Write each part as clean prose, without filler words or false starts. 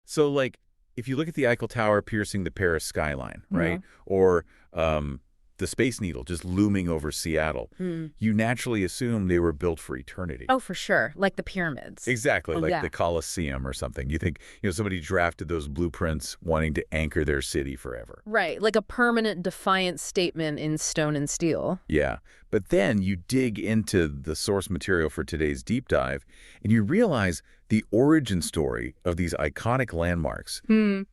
So, like, if you look at the Eiffel Tower piercing the Paris skyline, right? Or the Space Needle just looming over Seattle, you naturally assume they were built for eternity. Oh, for sure. Like the pyramids. Exactly, like Yeah. the Colosseum or something. You think, somebody drafted those blueprints wanting to anchor their city forever. Right, like a permanent defiant statement in stone and steel. Yeah, but then you dig into the source material for today's deep dive, and you realize the origin story of these iconic landmarks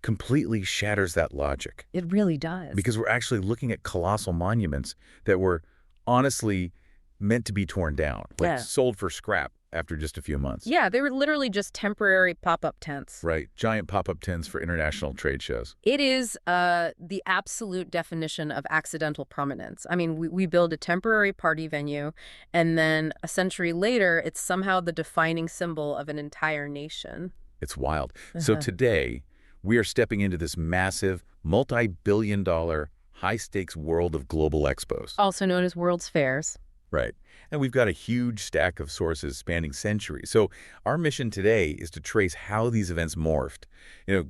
completely shatters that logic. It really does. Because we're actually looking at colossal monuments that were honestly meant to be torn down, like sold for scrap after just a few months. Yeah, they were literally just temporary pop-up tents. Right, giant pop-up tents for international trade shows. It is the absolute definition of accidental prominence. I mean, we build a temporary party venue, and then a century later, it's somehow the defining symbol of an entire nation. It's wild. So today, we are stepping into this massive, multi-billion-dollar, high-stakes world of global expos. Also known as World's Fairs. Right. And we've got a huge stack of sources spanning centuries. So our mission today is to trace how these events morphed,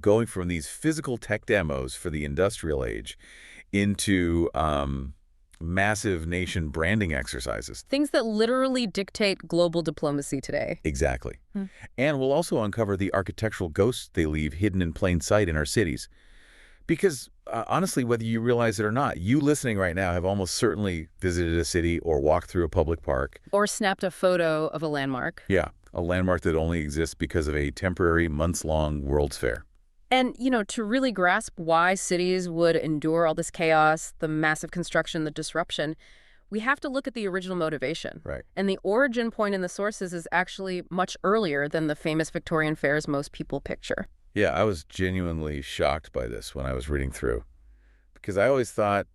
going from these physical tech demos for the industrial age into massive nation branding exercises. Things that literally dictate global diplomacy today. Exactly. And we'll also uncover the architectural ghosts they leave hidden in plain sight in our cities. Because honestly, whether you realize it or not, you listening right now have almost certainly visited a city or walked through a public park. Or snapped a photo of a landmark. Yeah, a landmark that only exists because of a temporary, months-long World's Fair. And, to really grasp why cities would endure all this chaos, the massive construction, the disruption, we have to look at the original motivation. Right. And the origin point in the sources is actually much earlier than the famous Victorian fairs most people picture. Yeah, I was genuinely shocked by this when I was reading through. Because I always thought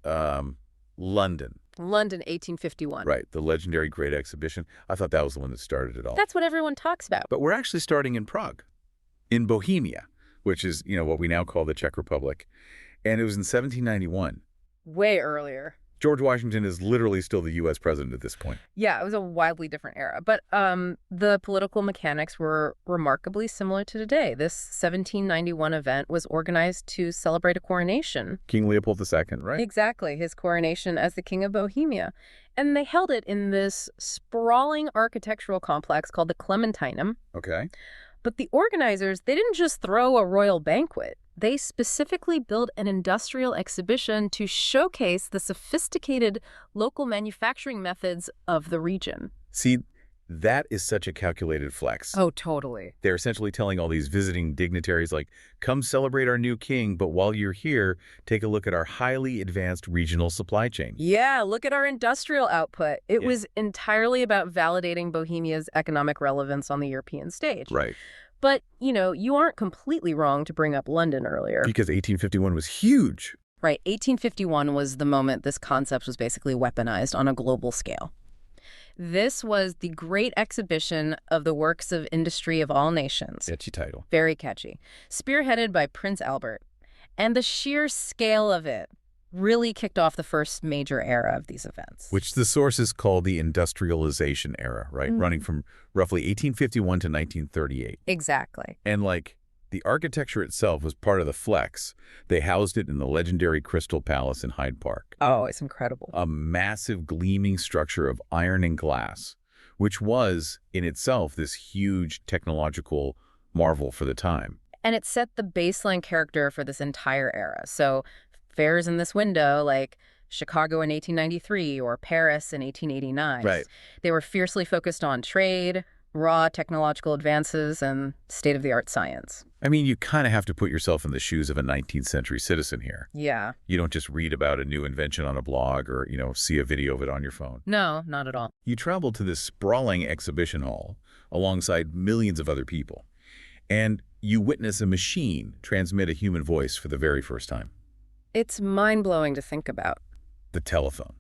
London. London, 1851. Right, the legendary Great Exhibition. I thought that was the one that started it all. That's what everyone talks about. But we're actually starting in Prague, in Bohemia, which is, what we now call the Czech Republic. And it was in 1791. Way earlier. George Washington is literally still the U.S. president at this point. Yeah, it was a wildly different era. But the political mechanics were remarkably similar to today. This 1791 event was organized to celebrate a coronation. King Leopold II, right? Exactly, his coronation as the King of Bohemia. And they held it in this sprawling architectural complex called the Clementinum. Okay. But the organizers, they didn't just throw a royal banquet. They specifically built an industrial exhibition to showcase the sophisticated local manufacturing methods of the region. See, that is such a calculated flex. Oh, totally. They're essentially telling all these visiting dignitaries, like, come celebrate our new king, but while you're here, take a look at our highly advanced regional supply chain. Yeah, look at our industrial output. It was entirely about validating Bohemia's economic relevance on the European stage. Right. But, you aren't completely wrong to bring up London earlier. Because 1851 was huge. Right. 1851 was the moment this concept was basically weaponized on a global scale. This was the great exhibition of the works of industry of all nations. Catchy title. Very catchy. Spearheaded by Prince Albert. And the sheer scale of it really kicked off the first major era of these events. Which the sources call the industrialization era, right? Running from roughly 1851 to 1938. Exactly. And the architecture itself was part of the flex. They housed it in the legendary Crystal Palace in Hyde Park. Oh, it's incredible. A massive gleaming structure of iron and glass, which was in itself this huge technological marvel for the time. And it set the baseline character for this entire era. So fairs in this window, like Chicago in 1893 or Paris in 1889. Right. They were fiercely focused on trade, raw technological advances, and state-of-the-art science. I mean, you kind of have to put yourself in the shoes of a 19th century citizen here. Yeah. You don't just read about a new invention on a blog or, see a video of it on your phone. No, not at all. You travel to this sprawling exhibition hall alongside millions of other people, and you witness a machine transmit a human voice for the very first time. It's mind-blowing to think about. The telephone.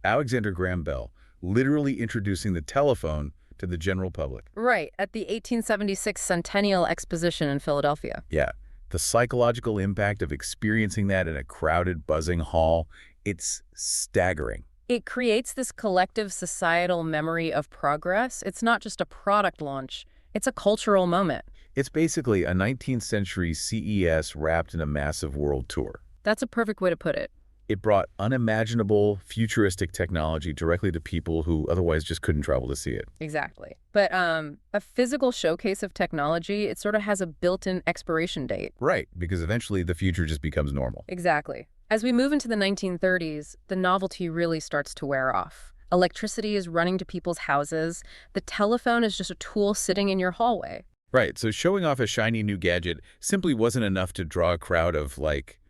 Alexander Graham Bell literally introducing the telephone to the general public. Right, at the 1876 Centennial Exposition in Philadelphia. Yeah, the psychological impact of experiencing that in a crowded, buzzing hall, it's staggering. It creates this collective societal memory of progress. It's not just a product launch. It's a cultural moment. It's basically a 19th century CES wrapped in a massive world tour. That's a perfect way to put it. It brought unimaginable, futuristic technology directly to people who otherwise just couldn't travel to see it. Exactly. But a physical showcase of technology, it sort of has a built-in expiration date. Right, because eventually the future just becomes normal. Exactly. As we move into the 1930s, the novelty really starts to wear off. Electricity is running to people's houses. The telephone is just a tool sitting in your hallway. Right, so showing off a shiny new gadget simply wasn't enough to draw a crowd of, like,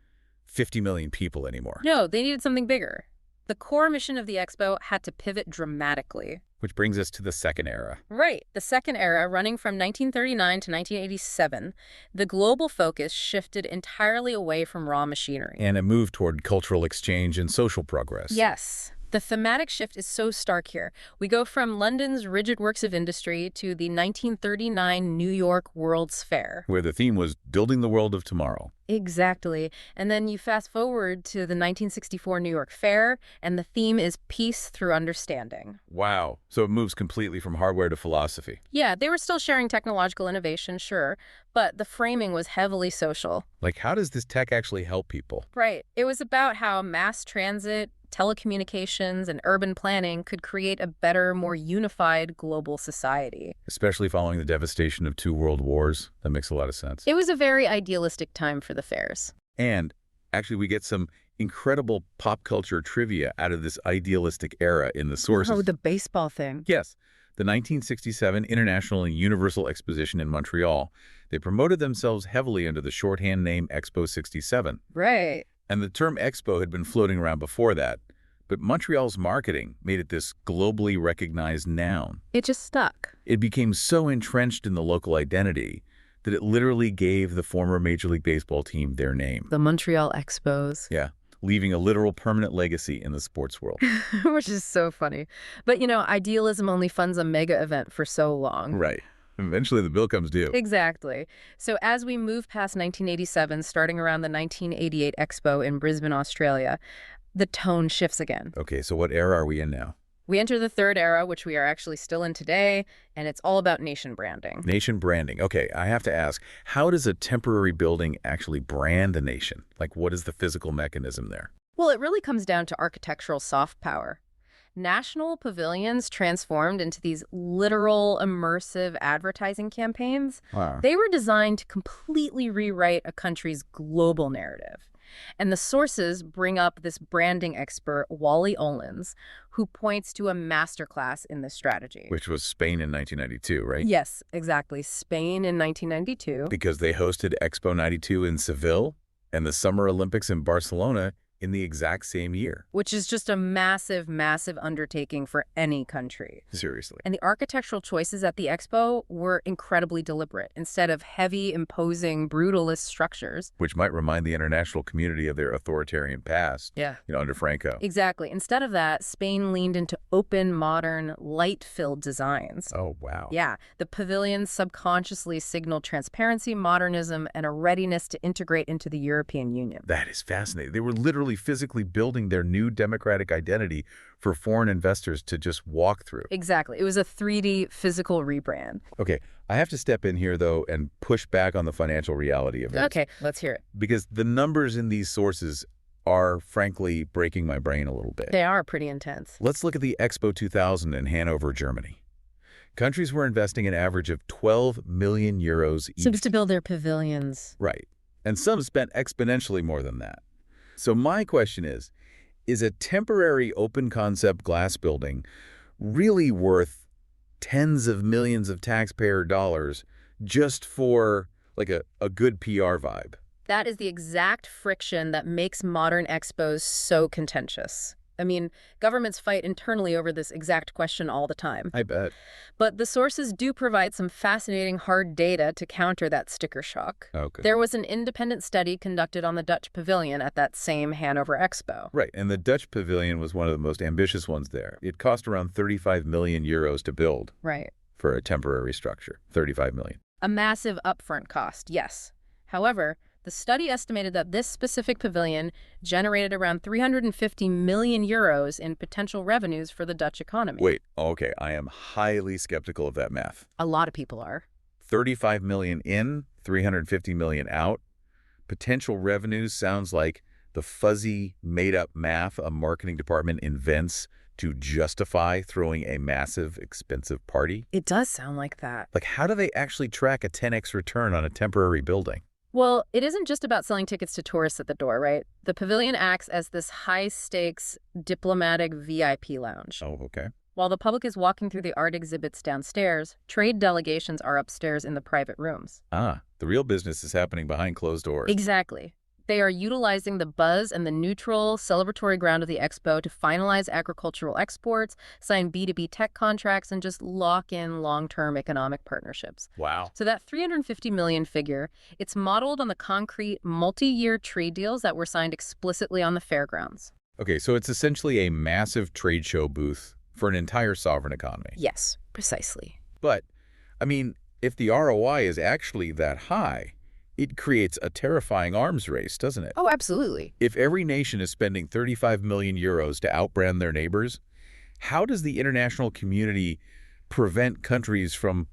50 million people anymore. No, they needed something bigger. The core mission of the expo had to pivot dramatically. Which brings us to the second era. Right. The second era, running from 1939 to 1987, the global focus shifted entirely away from raw machinery. And a move toward cultural exchange and social progress. Yes. The thematic shift is so stark here. We go from London's rigid works of industry to the 1939 New York World's Fair. Where the theme was building the world of tomorrow. Exactly. And then you fast forward to the 1964 New York Fair, and the theme is peace through understanding. Wow. So it moves completely from hardware to philosophy. Yeah, they were still sharing technological innovation, sure, but the framing was heavily social. Like, how does this tech actually help people? Right. It was about how mass transit, telecommunications, and urban planning could create a better, more unified global society. Especially following the devastation of 2 world wars. That makes a lot of sense. It was a very idealistic time for the fairs. And actually, we get some incredible pop culture trivia out of this idealistic era in the sources. Oh, the baseball thing. Yes. The 1967 International and Universal Exposition in Montreal. They promoted themselves heavily under the shorthand name Expo 67. Right. And the term Expo had been floating around before that. But Montreal's marketing made it this globally recognized noun. It just stuck. It became so entrenched in the local identity that it literally gave the former Major League Baseball team their name. The Montreal Expos. Yeah, leaving a literal permanent legacy in the sports world. Which is so funny. But, idealism only funds a mega event for so long. Right. Eventually the bill comes due. Exactly. So as we move past 1987, starting around the 1988 Expo in Brisbane, Australia, the tone shifts again. Okay, so what era are we in now? We enter the third era, which we are actually still in today, and it's all about nation branding. Nation branding. Okay, I have to ask, how does a temporary building actually brand a nation? Like, what is the physical mechanism there? Well, it really comes down to architectural soft power. National pavilions transformed into these literal, immersive advertising campaigns. Wow. They were designed to completely rewrite a country's global narrative. And the sources bring up this branding expert, Wally Olins, who points to a masterclass in this strategy. Which was Spain in 1992, right? Yes, exactly. Spain in 1992. Because they hosted Expo 92 in Seville and the Summer Olympics in Barcelona in the exact same year. Which is just a massive, massive undertaking for any country. Seriously. And the architectural choices at the expo were incredibly deliberate. Instead of heavy, imposing, brutalist structures. Which might remind the international community of their authoritarian past, under Franco. Exactly. Instead of that, Spain leaned into open, modern, light-filled designs. Oh, wow. Yeah. The pavilions subconsciously signaled transparency, modernism, and a readiness to integrate into the European Union. That is fascinating. They were literally physically building their new democratic identity for foreign investors to just walk through. Exactly. It was a 3D physical rebrand. Okay, I have to step in here, though, and push back on the financial reality of it. Okay, let's hear it. Because the numbers in these sources are, frankly, breaking my brain a little bit. They are pretty intense. Let's look at the Expo 2000 in Hanover, Germany. Countries were investing an average of 12 million euros each. Seems to build their pavilions. Right. And some spent exponentially more than that. So my question is a temporary open concept glass building really worth tens of millions of taxpayer dollars just for like a good PR vibe? That is the exact friction that makes modern expos so contentious. I mean, governments fight internally over this exact question all the time. I bet. But the sources do provide some fascinating hard data to counter that sticker shock. Okay. There was an independent study conducted on the Dutch pavilion at that same Hanover Expo. Right, and the Dutch pavilion was one of the most ambitious ones there. It cost around 35 million euros to build. Right. For a temporary structure. 35 million. A massive upfront cost, yes. However, the study estimated that this specific pavilion generated around 350 million euros in potential revenues for the Dutch economy. Wait, okay, I am highly skeptical of that math. A lot of people are. 35 million in, 350 million out. Potential revenues sounds like the fuzzy, made-up math a marketing department invents to justify throwing a massive, expensive party. It does sound like that. Like, how do they actually track a 10x return on a temporary building? Well, it isn't just about selling tickets to tourists at the door, right? The pavilion acts as this high-stakes diplomatic VIP lounge. Oh, okay. While the public is walking through the art exhibits downstairs, trade delegations are upstairs in the private rooms. Ah, the real business is happening behind closed doors. Exactly. They are utilizing the buzz and the neutral, celebratory ground of the expo to finalize agricultural exports, sign B2B tech contracts, and just lock in long-term economic partnerships. Wow. So that 350 million figure, it's modeled on the concrete multi-year trade deals that were signed explicitly on the fairgrounds. Okay, so it's essentially a massive trade show booth for an entire sovereign economy. Yes, precisely. But, I mean, if the ROI is actually that high, it creates a terrifying arms race, doesn't it? Oh, absolutely. If every nation is spending 35 million euros to outbrand their neighbors, how does the international community prevent countries from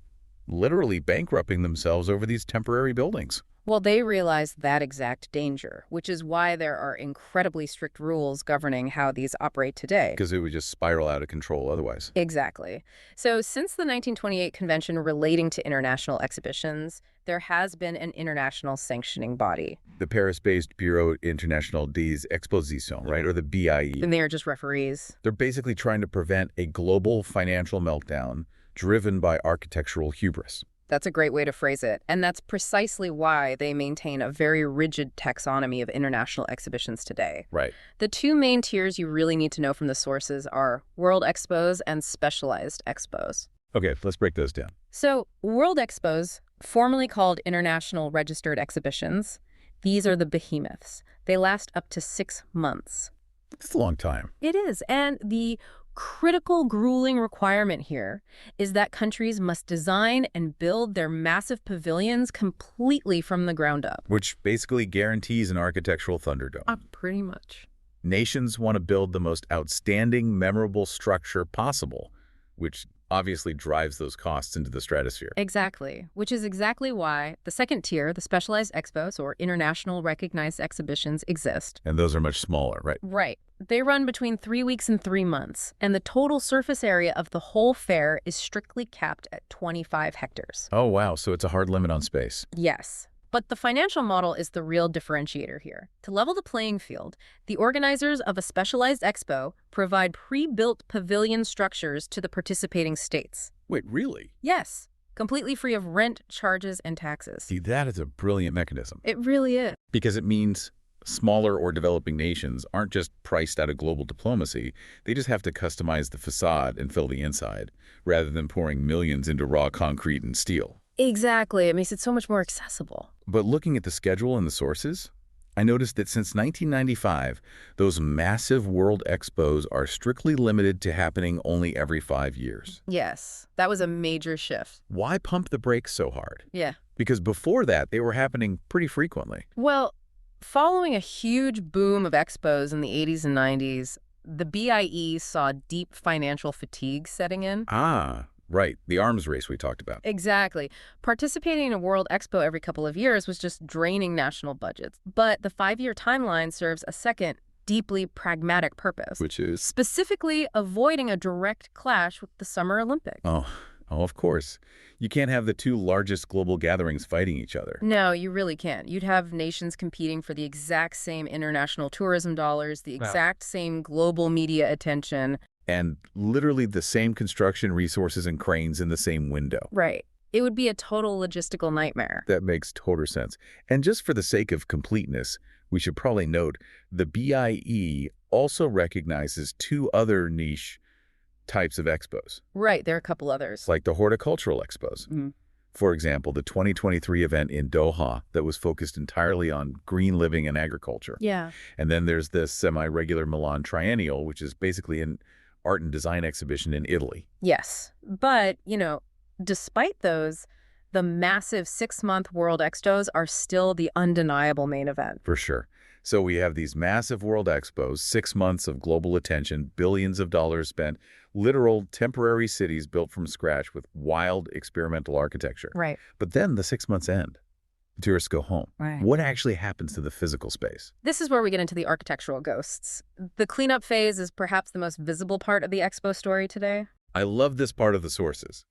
literally bankrupting themselves over these temporary buildings? Well, they realize that exact danger, which is why there are incredibly strict rules governing how these operate today. Because it would just spiral out of control otherwise. Exactly. So since the 1928 convention relating to international exhibitions, there has been an international sanctioning body. The Paris-based Bureau International des Expositions, right? Or the BIE. And they are just referees. They're basically trying to prevent a global financial meltdown driven by architectural hubris. That's a great way to phrase it. And that's precisely why they maintain a very rigid taxonomy of international exhibitions today. Right. The two main tiers you really need to know from the sources are World Expos and Specialized Expos. Okay, let's break those down. So, World Expos, formerly called International Registered Exhibitions, these are the behemoths. They last up to 6 months. That's a long time. It is. And the critical, grueling requirement here is that countries must design and build their massive pavilions completely from the ground up. Which basically guarantees an architectural thunderdome. Pretty much. Nations want to build the most outstanding, memorable structure possible, which obviously drives those costs into the stratosphere. Exactly, which is exactly why the second tier, the Specialized Expos, or International Recognized Exhibitions, exist. And those are much smaller, right? Right. They run between 3 weeks and 3 months, and the total surface area of the whole fair is strictly capped at 25 hectares. Oh, wow. So it's a hard limit on space. Yes. But the financial model is the real differentiator here. To level the playing field, the organizers of a Specialized Expo provide pre-built pavilion structures to the participating states. Wait, really? Yes, completely free of rent, charges, and taxes. See, that is a brilliant mechanism. It really is. Because it means smaller or developing nations aren't just priced out of global diplomacy. They just have to customize the facade and fill the inside, rather than pouring millions into raw concrete and steel. Exactly. It makes it so much more accessible. But looking at the schedule and the sources, I noticed that since 1995, those massive world expos are strictly limited to happening only every 5 years. Yes, that was a major shift. Why pump the brakes so hard? Yeah. Because before that, they were happening pretty frequently. Well, following a huge boom of expos in the 80s and 90s, the BIE saw deep financial fatigue setting in. Ah, right. The arms race we talked about. Exactly. Participating in a World Expo every couple of years was just draining national budgets. But the 5-year timeline serves a second, deeply pragmatic purpose. Which is? Specifically avoiding a direct clash with the Summer Olympics. Oh, of course. You can't have the two largest global gatherings fighting each other. No, you really can't. You'd have nations competing for the exact same international tourism dollars, the exact same global media attention. And literally the same construction resources and cranes in the same window. Right. It would be a total logistical nightmare. That makes total sense. And just for the sake of completeness, we should probably note the BIE also recognizes 2 other niche types of expos. Right, there are a couple others. Like the horticultural expos. Mm. For example, the 2023 event in Doha that was focused entirely on green living and agriculture. Yeah. And then there's the semi-regular Milan Triennial, which is basically an art and design exhibition in Italy. Yes. But, despite those, the massive 6-month World Expos are still the undeniable main event. For sure. So we have these massive world expos, 6 months of global attention, billions of dollars spent. literal temporary cities built from scratch with wild experimental architecture. Right. But then the 6 months end. Tourists go home. Right. What actually happens to the physical space? This is where we get into the architectural ghosts. The cleanup phase is perhaps the most visible part of the Expo story today. I love this part of the sources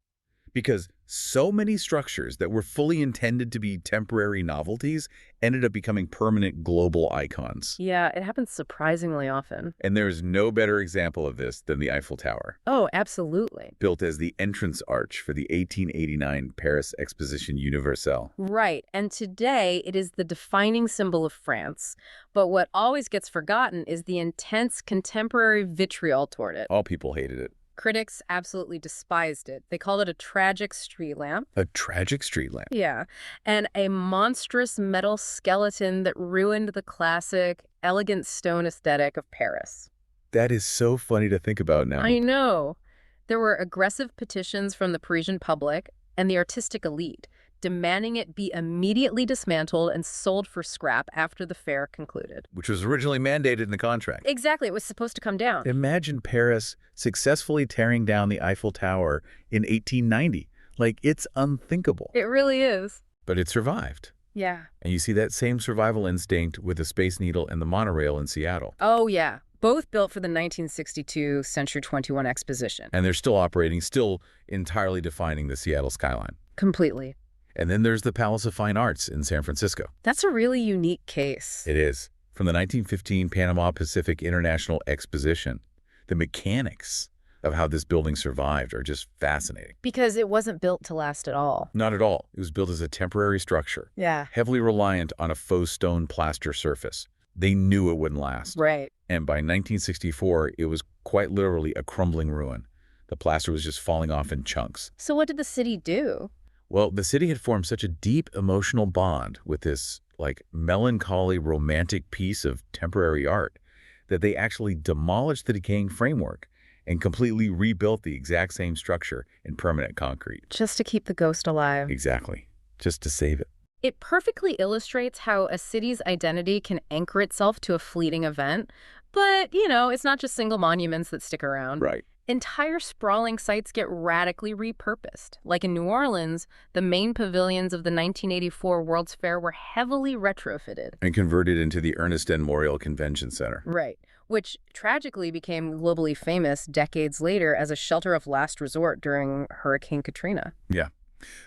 because so many structures that were fully intended to be temporary novelties ended up becoming permanent global icons. Yeah, it happens surprisingly often. And there is no better example of this than the Eiffel Tower, Oh, absolutely. built as the entrance arch for the 1889 Paris Exposition Universelle. Right, and today it is the defining symbol of France. But what always gets forgotten is the intense contemporary vitriol toward it. All people hated it. Critics absolutely despised it. They called it a tragic street lamp. A tragic street lamp. Yeah, and a monstrous metal skeleton that ruined the classic, elegant stone aesthetic of Paris. That is so funny to think about now. I know. There were aggressive petitions from the Parisian public and the artistic elite, demanding it be immediately dismantled and sold for scrap after the fair concluded. Which was originally mandated in the contract. Exactly, it was supposed to come down. Imagine Paris successfully tearing down the Eiffel Tower in 1890. Like, it's unthinkable. It really is. But it survived. Yeah. And you see that same survival instinct with the Space Needle and the monorail in Seattle. Oh, yeah. Both built for the 1962 Century 21 Exposition. And they're still operating, still entirely defining the Seattle skyline. Completely. And then there's the Palace of Fine Arts in San Francisco. That's a really unique case. It is. From the 1915 Panama Pacific International Exposition, the mechanics of how this building survived are just fascinating. Because it wasn't built to last at all. Not at all. It was built as a temporary structure, Yeah. heavily reliant on a faux stone plaster surface. They knew it wouldn't last. Right. And by 1964, it was quite literally a crumbling ruin. The plaster was just falling off in chunks. So what did the city do? Well, the city had formed such a deep emotional bond with this, like, melancholy, romantic piece of temporary art that they actually demolished the decaying framework and completely rebuilt the exact same structure in permanent concrete. Just to keep the ghost alive. Exactly. Just to save it. It perfectly illustrates how a city's identity can anchor itself to a fleeting event. But, it's not just single monuments that stick around. Right. Entire sprawling sites get radically repurposed. Like in New Orleans, the main pavilions of the 1984 World's Fair were heavily retrofitted. And converted into the Ernest N. Morial Convention Center. Right, which tragically became globally famous decades later as a shelter of last resort during Hurricane Katrina. Yeah.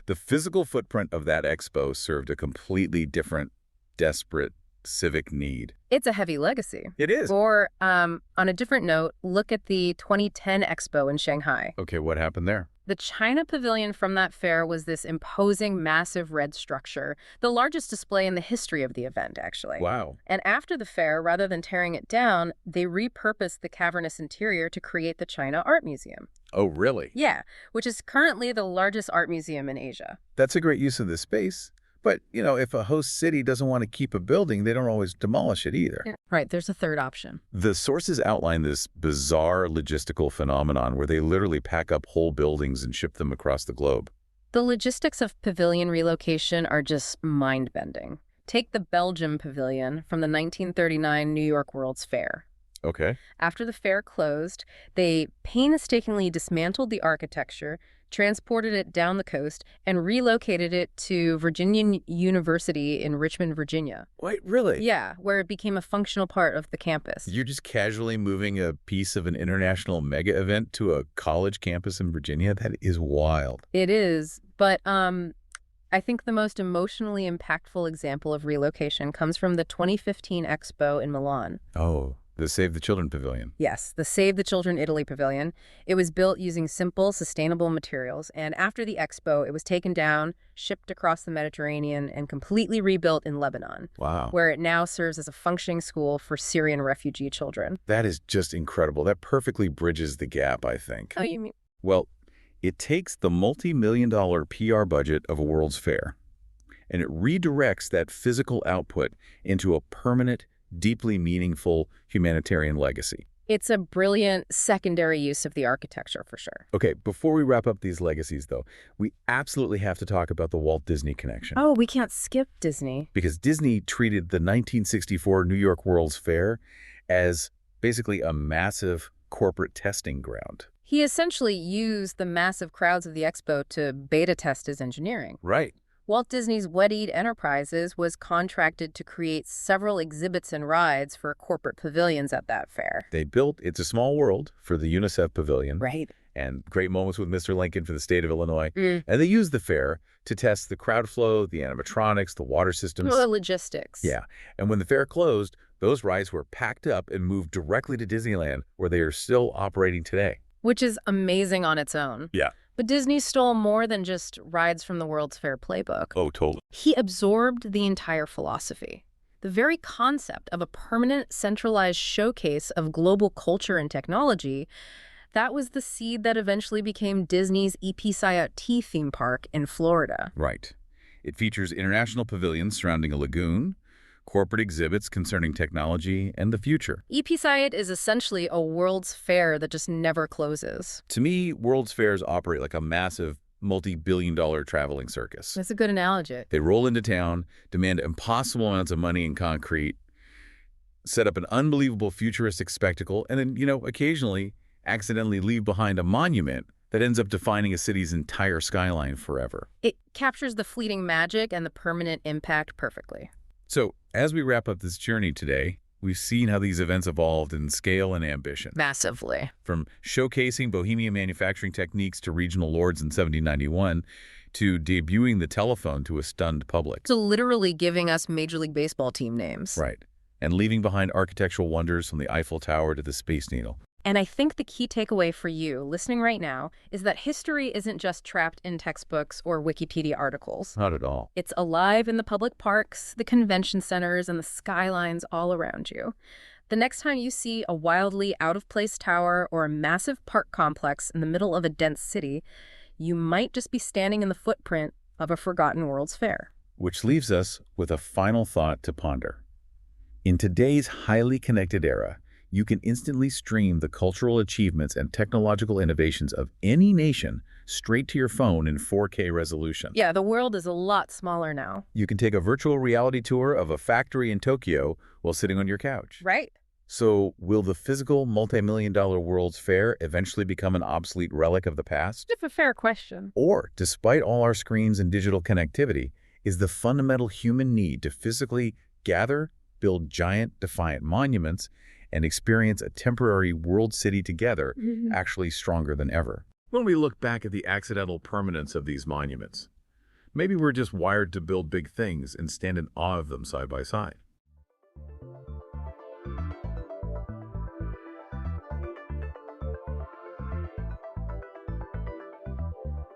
The physical footprint of that expo served a completely different, desperate civic need. It's a heavy legacy. It is. Or, on a different note, look at the 2010 Expo in Shanghai. Okay, what happened there? The China Pavilion from that fair was this imposing, massive red structure, the largest display in the history of the event, actually. Wow. And after the fair, rather than tearing it down, they repurposed the cavernous interior to create the China Art Museum. Oh, really? Yeah, which is currently the largest art museum in Asia. That's a great use of the space. But, if a host city doesn't want to keep a building, they don't always demolish it either. Right, there's a third option. The sources outline this bizarre logistical phenomenon where they literally pack up whole buildings and ship them across the globe. The logistics of pavilion relocation are just mind-bending. Take the Belgium Pavilion from the 1939 New York World's Fair. Okay. After the fair closed, they painstakingly dismantled the architecture, transported it down the coast, and relocated it to Virginia University in Richmond, Virginia. Wait, really? Yeah, where it became a functional part of the campus. You're just casually moving a piece of an international mega event to a college campus in Virginia? That is wild. It is, but I think the most emotionally impactful example of relocation comes from the 2015 Expo in Milan. Oh, the Save the Children Pavilion. Yes, the Save the Children Italy Pavilion. It was built using simple, sustainable materials, and after the expo, it was taken down, shipped across the Mediterranean, and completely rebuilt in Lebanon, Wow. where it now serves as a functioning school for Syrian refugee children. That is just incredible. That perfectly bridges the gap, I think. Oh, you mean? Well, it takes the multi-million-dollar PR budget of a World's Fair, and it redirects that physical output into a permanent, deeply meaningful humanitarian legacy. It's a brilliant secondary use of the architecture, for sure. Okay, before we wrap up these legacies, though, we absolutely have to talk about the Walt Disney connection. Oh, we can't skip Disney. Because Disney treated the 1964 New York World's Fair as basically a massive corporate testing ground. He essentially used the massive crowds of the expo to beta test his engineering. Right. Walt Disney's Wed Enterprises was contracted to create several exhibits and rides for corporate pavilions at that fair. They built It's a Small World for the UNICEF Pavilion, Right. and Great Moments with Mr. Lincoln for the state of Illinois. Mm. And they used the fair to test the crowd flow, the animatronics, the water systems. Well, logistics. Yeah. And when the fair closed, those rides were packed up and moved directly to Disneyland, where they are still operating today. Which is amazing on its own. Yeah. But Disney stole more than just rides from the World's Fair playbook. Oh, totally. He absorbed the entire philosophy. The very concept of a permanent, centralized showcase of global culture and technology, that was the seed that eventually became Disney's EP theme park in Florida. Right. It features international pavilions surrounding a lagoon, corporate exhibits concerning technology and the future. EP is essentially a World's Fair that just never closes. To me, World's Fairs operate like a massive, multi-billion-dollar traveling circus. That's a good analogy. They roll into town, demand impossible amounts of money in concrete, set up an unbelievable futuristic spectacle, and then, occasionally accidentally leave behind a monument that ends up defining a city's entire skyline forever. It captures the fleeting magic and the permanent impact perfectly. So, as we wrap up this journey today, we've seen how these events evolved in scale and ambition. Massively. From showcasing bohemian manufacturing techniques to regional lords in 1791, to debuting the telephone to a stunned public. So literally giving us Major League Baseball team names. Right. And leaving behind architectural wonders from the Eiffel Tower to the Space Needle. And I think the key takeaway for you, listening right now, is that history isn't just trapped in textbooks or Wikipedia articles. Not at all. It's alive in the public parks, the convention centers, and the skylines all around you. The next time you see a wildly out-of-place tower or a massive park complex in the middle of a dense city, you might just be standing in the footprint of a forgotten World's Fair. Which leaves us with a final thought to ponder. In today's highly connected era, you can instantly stream the cultural achievements and technological innovations of any nation straight to your phone in 4K resolution. Yeah, the world is a lot smaller now. You can take a virtual reality tour of a factory in Tokyo while sitting on your couch. Right. So, will the physical multi-million-dollar World's Fair eventually become an obsolete relic of the past? It's a fair question. Or, despite all our screens and digital connectivity, is the fundamental human need to physically gather, build giant, defiant monuments, and experience a temporary world city together actually stronger than ever? When we look back at the accidental permanence of these monuments, maybe we're just wired to build big things and stand in awe of them side by side.